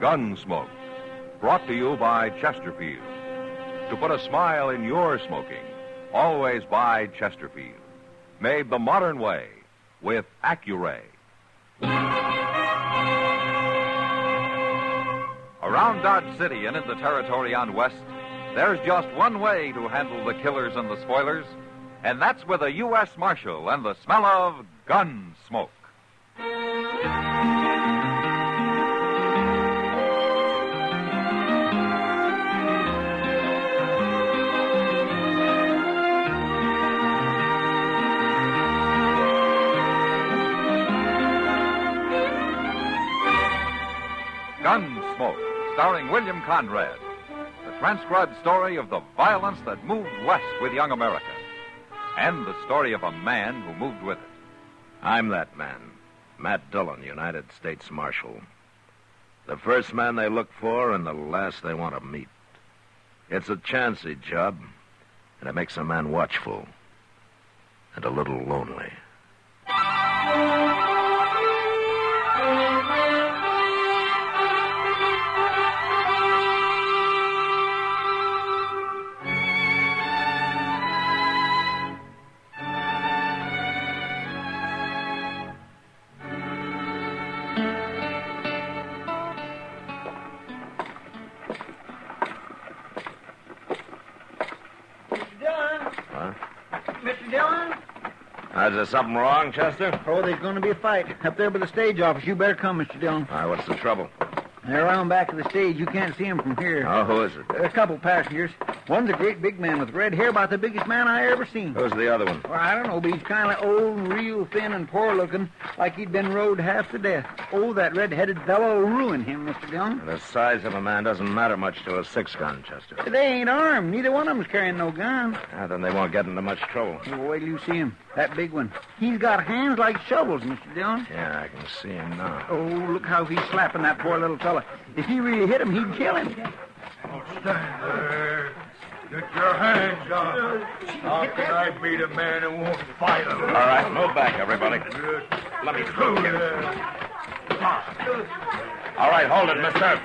Gunsmoke, brought to you by Chesterfield. To put a smile in your smoking, always buy Chesterfield. Made the modern way with Accuray. Around Dodge City and in the territory on West, there's just one way to handle the killers and the spoilers, and that's with a U.S. Marshal and the smell of Gunsmoke. Gunsmoke, starring William Conrad. The transcribed story of the violence that moved west with young America. And the story of a man who moved with it. I'm that man, Matt Dillon, United States Marshal. The first man they look for and the last they want to meet. It's a chancy job, and it makes a man watchful and a little lonely. Is there something wrong, Chester? Oh, there's going to be a fight up there by the stage office. You better come, Mr. Dillon. All right, what's the trouble? They're around back of the stage. You can't see them from here. Oh, who is it? A couple passengers. One's a great big man with red hair, about the biggest man I ever seen. Who's the other one? Well, I don't know, but he's kind of old and real thin and poor-looking, like he'd been rode half to death. Oh, that red-headed fellow will ruin him, Mr. Dillon. The size of a man doesn't matter much to a six-gun, Chester. They ain't armed. Neither one of them's carrying no gun. Then they won't get into much trouble. Well, wait till you see him. That big one. He's got hands like shovels, Mr. Dillon. Yeah, I can see him now. Oh, look how he's slapping that poor little fella. If he really hit him, he'd kill him. Don't stand there. Get your hands up. How can I beat a man who won't fight him? All right, move back, everybody. Let me through you. All right, hold it, mister.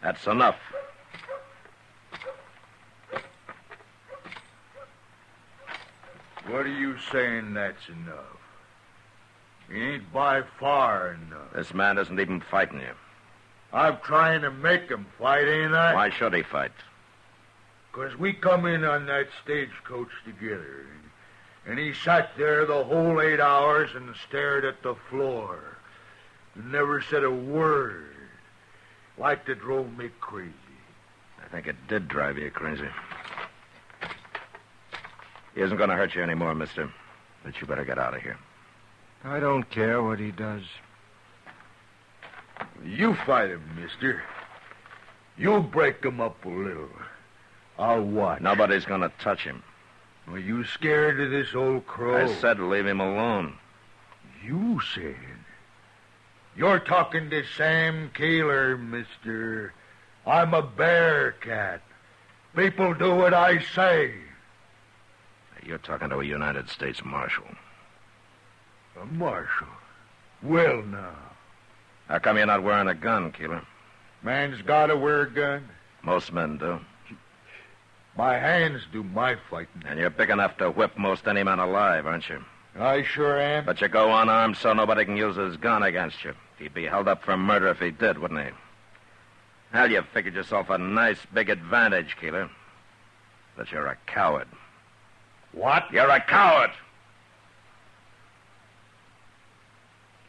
That's enough. What are you saying that's enough? He ain't by far enough. This man isn't even fighting you. I'm trying to make him fight, ain't I? Why should he fight? 'Cause we come in on that stagecoach together, and he sat there the whole 8 hours and stared at the floor and never said a word. Like it drove me crazy. I think it did drive you crazy. He isn't going to hurt you anymore, mister. But you better get out of here. I don't care what he does. You fight him, mister. You break him up a little. I'll watch. Nobody's going to touch him. Are you scared of this old crow? I said leave him alone. You said? You're talking to Sam Kaler, mister. I'm a bear cat. People do what I say. You're talking to a United States Marshal. A marshal? Well, now. How come you're not wearing a gun, Keeler? Man's got to wear a gun. Most men do. My hands do my fighting. And you're big enough to whip most any man alive, aren't you? I sure am. But you go unarmed so nobody can use his gun against you. He'd be held up for murder if he did, wouldn't he? Hell, you figured yourself a nice big advantage, Keeler. But you're a coward. What? You're a coward!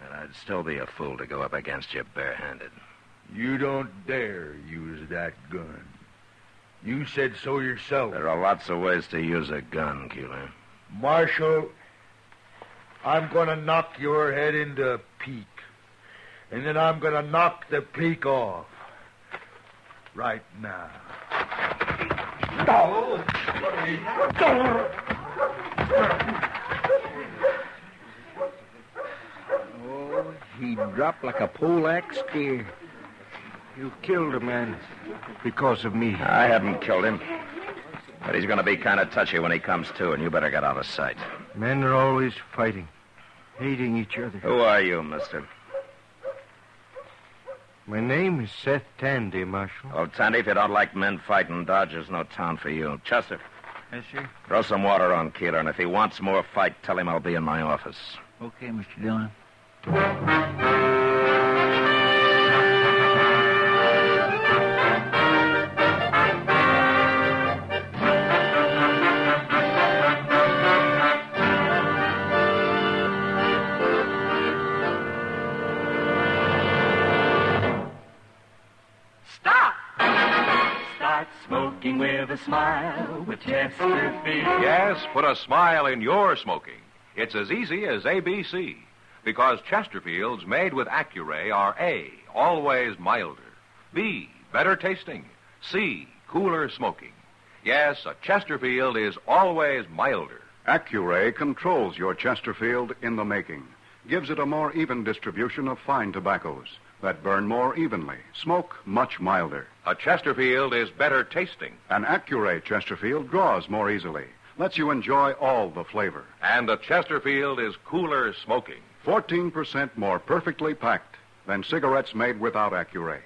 And I'd still be a fool to go up against you barehanded. You don't dare use that gun. You said so yourself. There are lots of ways to use a gun, Keeler. Marshal, I'm going to knock your head into a peak. And then I'm going to knock the peak off. Right now. Oh, he dropped like a pole-axe steer. You killed a man because of me. I haven't killed him. But he's going to be kind of touchy when he comes to, and you better get out of sight. Men are always fighting, hating each other. Who are you, mister? My name is Seth Tandy, Marshal. Oh, Tandy, if you don't like men fighting, Dodger's no town for you. Chester, Yes, sir. throw some water on Keeler, and if he wants more fight, tell him I'll be in my office. Okay, Mr. Dillon. Smoking with a smile with Chesterfield. Yes, put a smile in your smoking. It's as easy as ABC. Because Chesterfields made with Accuray are A, always milder. B, better tasting. C, cooler smoking. Yes, a Chesterfield is always milder. Accuray controls your Chesterfield in the making. Gives it a more even distribution of fine tobaccos that burn more evenly, smoke much milder. A Chesterfield is better tasting. An Accuray Chesterfield draws more easily, lets you enjoy all the flavor. And a Chesterfield is cooler smoking. 14% more perfectly packed than cigarettes made without Accuray.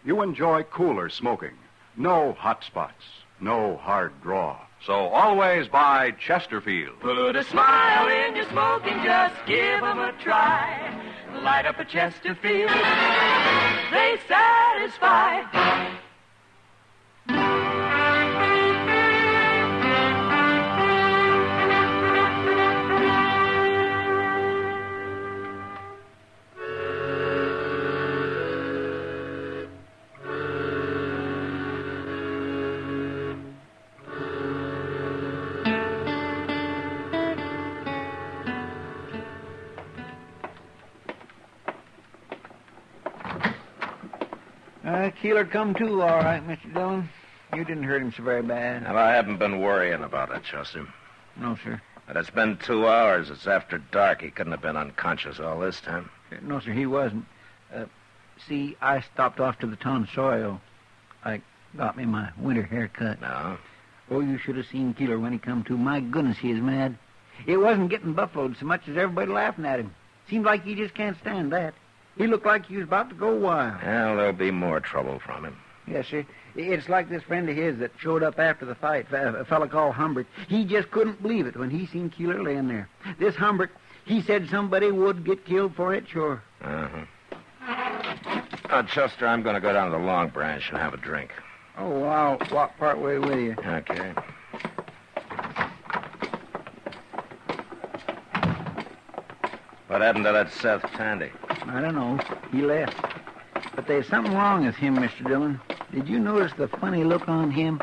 You enjoy cooler smoking. No hot spots, no hard draw. So always buy Chesterfield. Put a smile in your smoking, just give 'em a try. Light up a Chesterfield, they satisfy. Keeler come too, all right, Mr. Dillon. You didn't hurt him so very bad. Well, I haven't been worrying about it, Chester. No, sir. But it's been 2 hours. It's after dark. He couldn't have been unconscious all this time. No, sir, he wasn't. See, I stopped off to the tonsorial. I got me my winter haircut. No? Oh, you should have seen Keeler when he come to. My goodness, he is mad. It wasn't getting buffaloed so much as everybody laughing at him. Seemed like he just can't stand that. He looked like he was about to go wild. Well, there'll be more trouble from him. Yes, sir. It's like this friend of his that showed up after the fight, a fella called Humbert. He just couldn't believe it when he seen Keeler laying there. This Humbert, he said somebody would get killed for it, sure. Chester, I'm going to go down to the Long Branch and have a drink. Oh, well, I'll walk part way with you. Okay. What happened to that Seth Tandy? I don't know. He left. But there's something wrong with him, Mr. Dillon. Did you notice the funny look on him?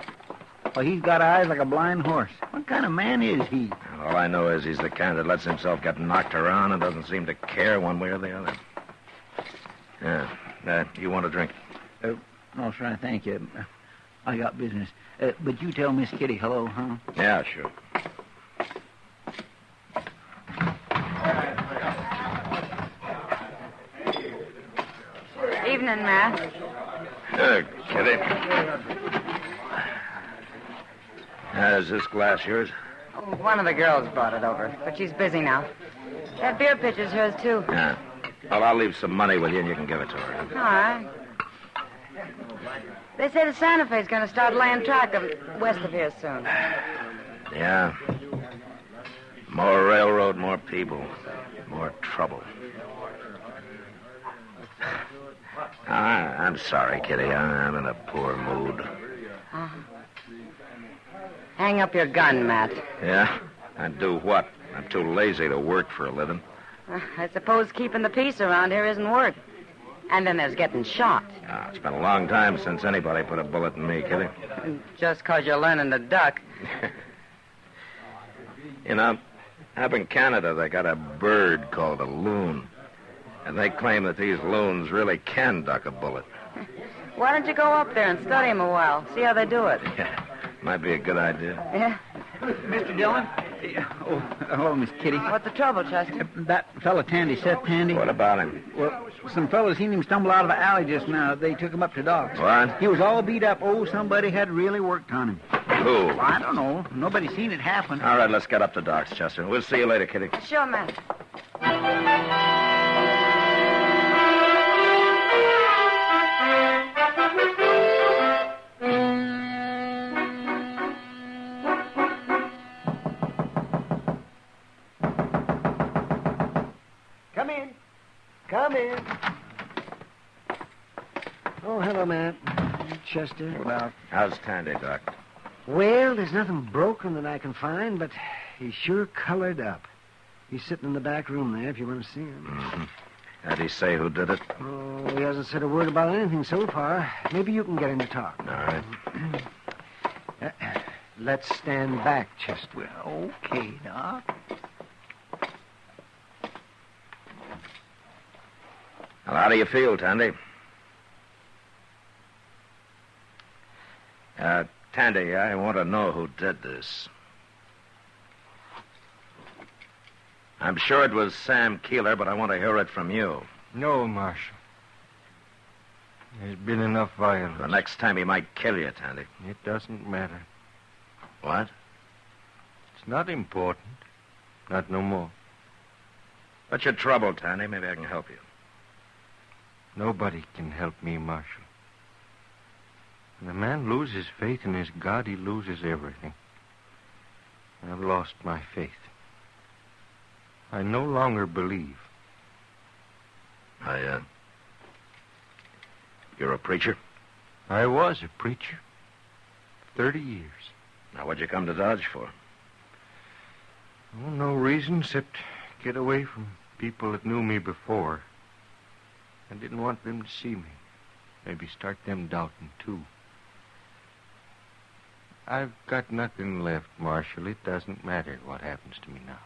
Well, he's got eyes like a blind horse. What kind of man is he? All I know is he's the kind that lets himself get knocked around and doesn't seem to care one way or the other. Yeah. You want a drink? No, sir, I thank you. I got business. But you tell Miss Kitty hello, huh? Yeah, sure. Evening, Matt. Kitty. Is this glass yours? Oh, one of the girls brought it over, but she's busy now. That beer pitcher's hers, too. Yeah. Well, I'll leave some money with you and you can give it to her. All right. They say the Santa Fe's going to start laying track of west of here soon. Yeah. More railroad, more people, more trouble. I'm sorry, Kitty. I'm in a poor mood. Uh-huh. Hang up your gun, Matt. Yeah? And do what? I'm too lazy to work for a living. I suppose keeping the peace around here isn't work. And then there's getting shot. It's been a long time since anybody put a bullet in me, Kitty. Just 'cause you're learning to duck. You know, up in Canada, they got a bird called a loon. And they claim that these loons really can duck a bullet. Why don't you go up there and study them a while? See how they do it. Yeah, might be a good idea. Yeah. Mr. Dillon? Oh, hello, Miss Kitty. What's the trouble, Chester? That fella Tandy, Seth Tandy. What about him? Well, some fellas seen him stumble out of the alley just now. They took him up to Doc's. What? He was all beat up. Oh, somebody had really worked on him. Who? I don't know. Nobody seen it happen. All right, let's get up to Doc's, Chester. We'll see you later, Kitty. Sure, Matt. Chester, about... How's Tandy, Doc? Well, there's nothing broken that I can find, but he's sure colored up. He's sitting in the back room there if you want to see him. Mm-hmm. Did he say who did it? Oh, he hasn't said a word about anything so far. Maybe you can get him to talk. All right. Let's stand back, Chester. Well, okay, Doc. Well, how do you feel, Tandy? Tandy, I want to know who did this. I'm sure it was Sam Keeler, but I want to hear it from you. No, Marshal. There's been enough violence. The next time he might kill you, Tandy. It doesn't matter. What? It's not important. Not no more. What's your trouble, Tandy? Maybe I can help you. Nobody can help me, Marshal. When a man loses faith in his God, he loses everything. I've lost my faith. I no longer believe. You're a preacher? I was a preacher. 30 years. Now, what'd you come to Dodge for? Oh, no reason except get away from people that knew me before. I didn't want them to see me. Maybe start them doubting, too. I've got nothing left, Marshal. It doesn't matter what happens to me now.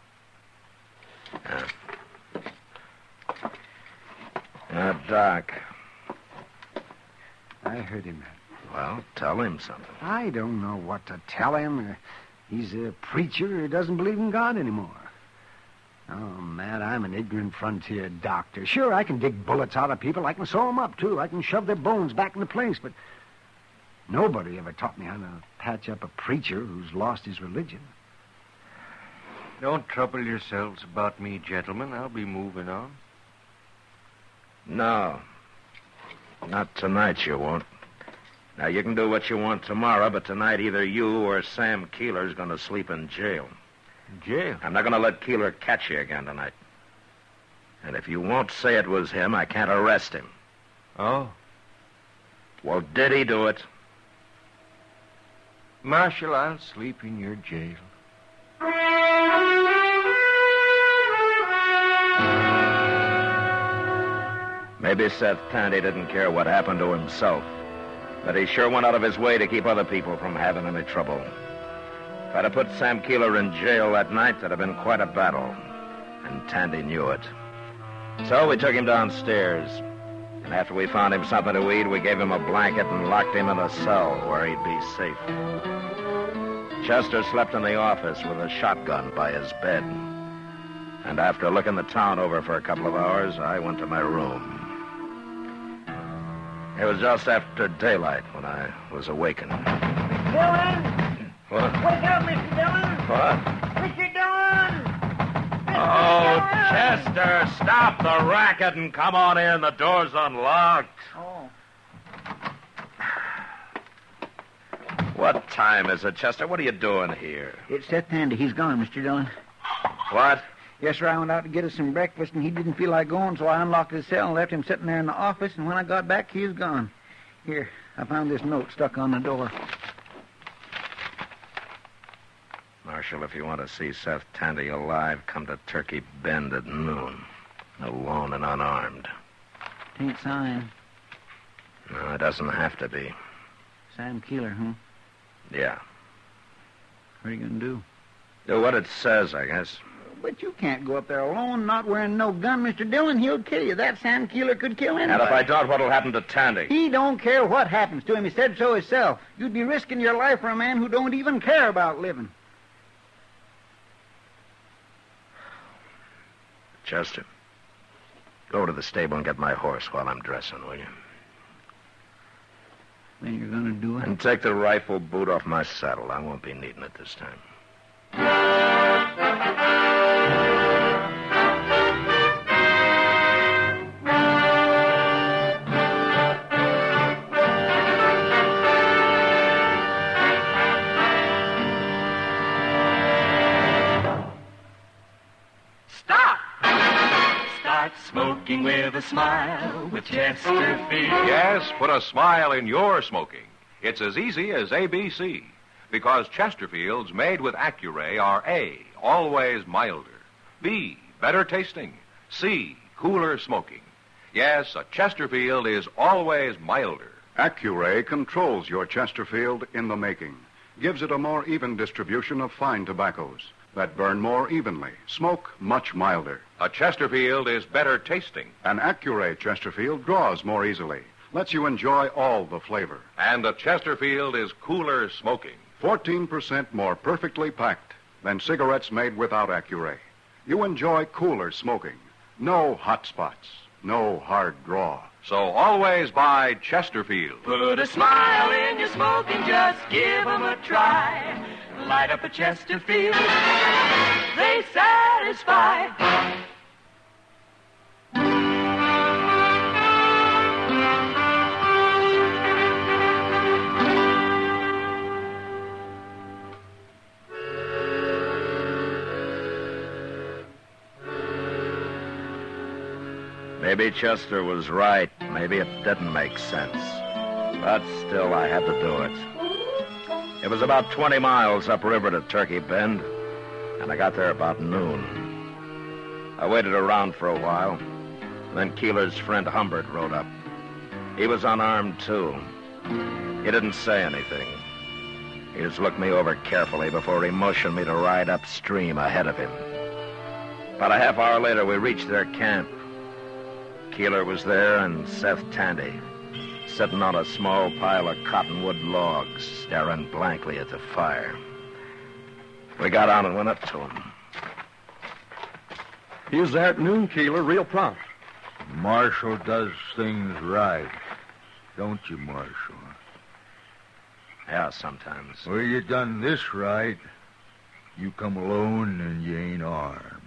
Doc. I heard him. Well, tell him something. I don't know what to tell him. He's a preacher who doesn't believe in God anymore. Oh, Matt, I'm an ignorant frontier doctor. Sure, I can dig bullets out of people. I can sew them up, too. I can shove their bones back into place, but nobody ever taught me how to patch up a preacher who's lost his religion. Don't trouble yourselves about me, gentlemen. I'll be moving on. No. Not tonight, you won't. Now, you can do what you want tomorrow, but tonight either you or Sam Keeler's going to sleep in jail. Jail? I'm not going to let Keeler catch you again tonight. And if you won't say it was him, I can't arrest him. Oh? Well, did he do it? Marshal, I'll sleep in your jail. Maybe Seth Tandy didn't care what happened to himself, but he sure went out of his way to keep other people from having any trouble. If I'd have put Sam Keeler in jail that night, that'd have been quite a battle, and Tandy knew it. So we took him downstairs, and after we found him something to eat, we gave him a blanket and locked him in a cell where he'd be safe. Chester slept in the office with a shotgun by his bed. And after looking the town over for a couple of hours, I went to my room. It was just after daylight when I was awakened. Dillon! What? Wake up, Mr. Dillon! What? Mr. Dillon! Oh, Chester, stop the racket and come on in. The door's unlocked. Oh. What time is it, Chester? What are you doing here? It's Seth Tandy. He's gone, Mr. Dillon. What? Yes, sir, I went out to get us some breakfast, and he didn't feel like going, so I unlocked his cell and left him sitting there in the office, and when I got back, he was gone. Here, I found this note stuck on the door. Marshal, if you want to see Seth Tandy alive, come to Turkey Bend at noon. Alone and unarmed. Tain't signed. No, it doesn't have to be. Sam Keeler, huh? Yeah. What are you going to do? Do what it says, I guess. But you can't go up there alone, not wearing no gun, Mr. Dillon. He'll kill you. That Sam Keeler could kill anybody. And if I don't, what'll happen to Tandy? He don't care what happens to him. He said so himself. You'd be risking your life for a man who don't even care about living. Chester, go to the stable and get my horse while I'm dressing, will you? Then you're going to do it? And take the rifle boot off my saddle. I won't be needing it this time. Smoking with a smile with Chesterfield. Yes, put a smile in your smoking. It's as easy as ABC, because Chesterfields made with Accuray are A, always milder, B, better tasting, C, cooler smoking. Yes, a Chesterfield is always milder. Accuray controls your Chesterfield in the making, gives it a more even distribution of fine tobaccos that burn more evenly, smoke much milder. A Chesterfield is better tasting. An Accuray Chesterfield draws more easily, lets you enjoy all the flavor. And a Chesterfield is cooler smoking. 14% more perfectly packed than cigarettes made without Accuray. You enjoy cooler smoking. No hot spots. No hard draw. So always buy Chesterfield. Put a smile in your smoking, just give 'em a try. Light up a Chesterfield, they satisfy. Maybe Chester was right. Maybe it didn't make sense. But still, I had to do it. It was about 20 miles upriver to Turkey Bend, and I got there about noon. I waited around for a while. Then Keeler's friend Humbert rode up. He was unarmed, too. He didn't say anything. He just looked me over carefully before he motioned me to ride upstream ahead of him. About a half hour later, we reached their camp. Keeler was there and Seth Tandy, sitting on a small pile of cottonwood logs, staring blankly at the fire. We got on and went up to him. He was there at noon, Keeler, real prompt. Marshal does things right. Don't you, Marshal? Yeah, sometimes. Well, you done this right. You come alone and you ain't armed.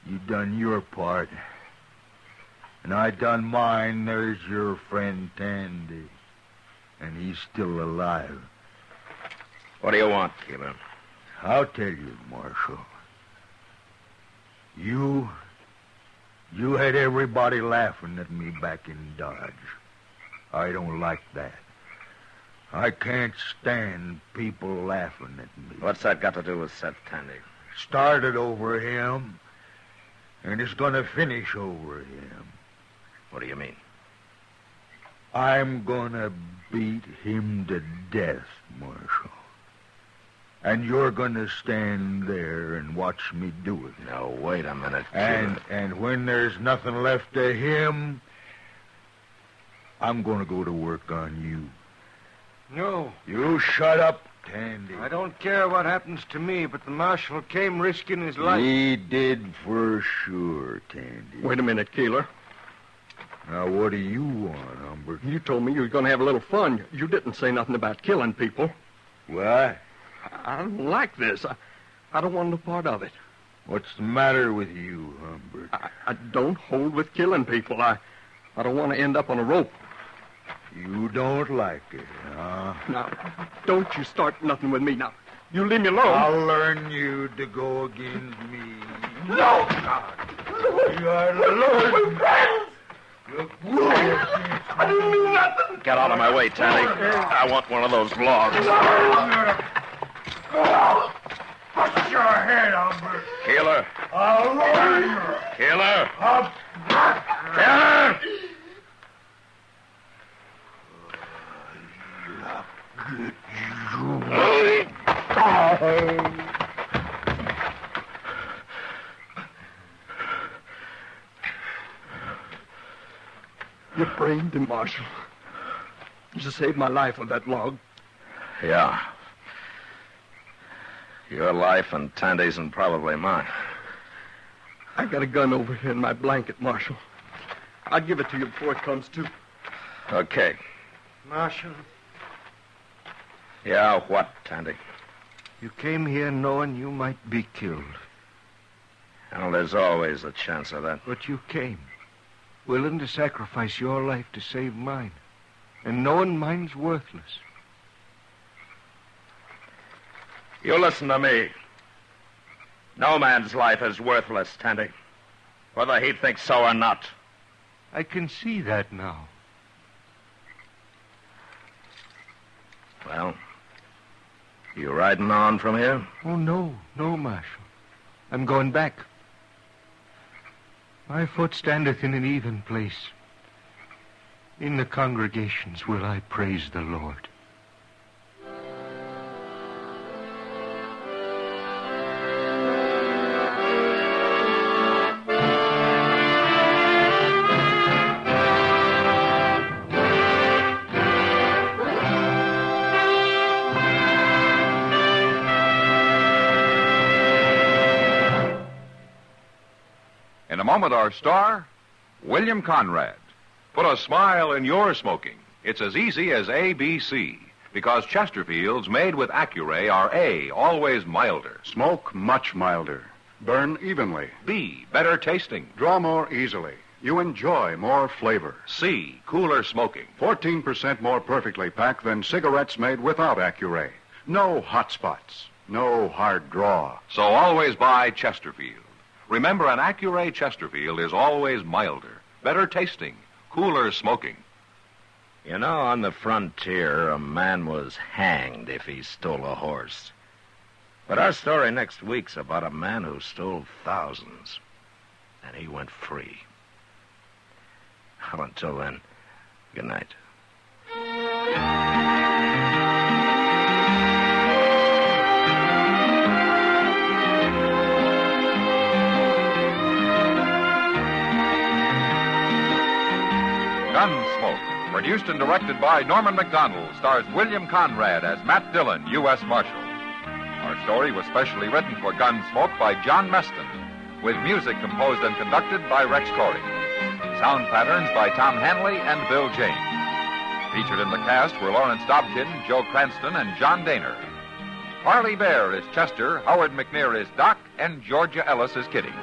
You done your part. And I done mine. There's your friend Tandy. And he's still alive. What do you want, Keeler? I'll tell you, Marshal. You had everybody laughing at me back in Dodge. I don't like that. I can't stand people laughing at me. What's that got to do with Seth Tandy? Started over him, and it's going to finish over him. What do you mean? I'm going to beat him to death, Marshal. And you're going to stand there and watch me do it. Now, wait a minute, Keeler. And when there's nothing left of him, I'm going to go to work on you. No. You shut up, Tandy. I don't care what happens to me, but the marshal came risking his life. He did for sure, Tandy. Wait a minute, Keeler. Now, what do you want, Humbert? You told me you were going to have a little fun. You didn't say nothing about killing people. What? I don't like this. I don't want no part of it. What's the matter with you, Humbert? I don't hold with killing people. I don't want to end up on a rope. You don't like it, huh? Now, don't you start nothing with me. Now, you leave me alone. I'll learn you to go against me. No! You are learning. Friends! I didn't mean nothing. Get out of my way, Tandy. I want one of those logs. Bust your head, Humbert. Keeler. I'll learn you. Keeler. Keeler! You brained him, Marshal. You saved my life with that log. Yeah. Your life and Tandy's and probably mine. I got a gun over here in my blanket, Marshal. I'll give it to you before it comes to. Okay. Marshal, Yeah, what, Tandy? you came here knowing you might be killed. Well, there's always a chance of that. But you came, willing to sacrifice your life to save mine, and knowing mine's worthless. You listen to me. No man's life is worthless, Tandy. Whether he thinks so or not. I can see that now. Well, you riding on from here? Oh, no, Marshal. I'm going back. My foot standeth in an even place. In the congregations will I praise the Lord. In a moment, our star, William Conrad. Put a smile in your smoking. It's as easy as ABC, because Chesterfields made with Accuray are A, always milder. Smoke much milder. Burn evenly. B, better tasting. Draw more easily. You enjoy more flavor. C, cooler smoking. 14% more perfectly packed than cigarettes made without Accuray. No hot spots. No hard draw. So always buy Chesterfield. Remember, an Accuray Chesterfield is always milder, better tasting, cooler smoking. You know, on the frontier, a man was hanged if he stole a horse. But our story next week's about a man who stole thousands, and he went free. Well, until then, good night. Gunsmoke, produced and directed by Norman Macdonnell, stars William Conrad as Matt Dillon, U.S. Marshal. Our story was specially written for Gunsmoke by John Meston, with music composed and conducted by Rex Corey. Sound patterns by Tom Hanley and Bill James. Featured in the cast were Lawrence Dobkin, Joe Cranston, and John Dehner. Parley Baer is Chester, Howard McNear is Doc, and Georgia Ellis is Kitty.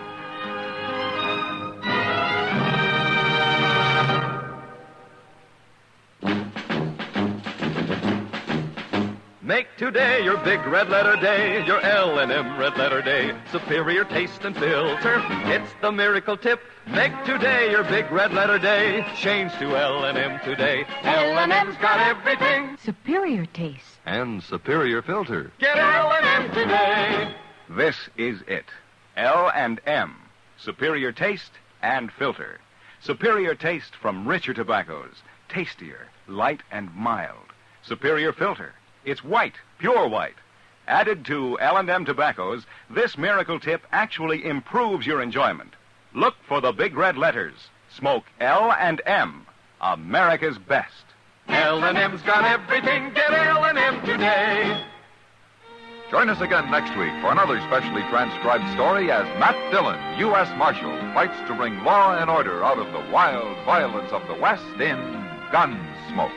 Make today your big red letter day, your L&M red letter day. Superior taste and filter, it's the miracle tip. Make today your big red letter day. Change to L&M today. L&M's got everything. Superior taste. And superior filter. Get L&M today. This is it. L&M. Superior taste and filter. Superior taste from richer tobaccos. Tastier, light and mild. Superior filter. It's white, pure white. Added to L&M tobaccos, this miracle tip actually improves your enjoyment. Look for the big red letters. Smoke L&M, America's best. L&M's got everything. Get L&M today. Join us again next week for another specially transcribed story as Matt Dillon, U.S. Marshal, fights to bring law and order out of the wild violence of the West in Gunsmoke.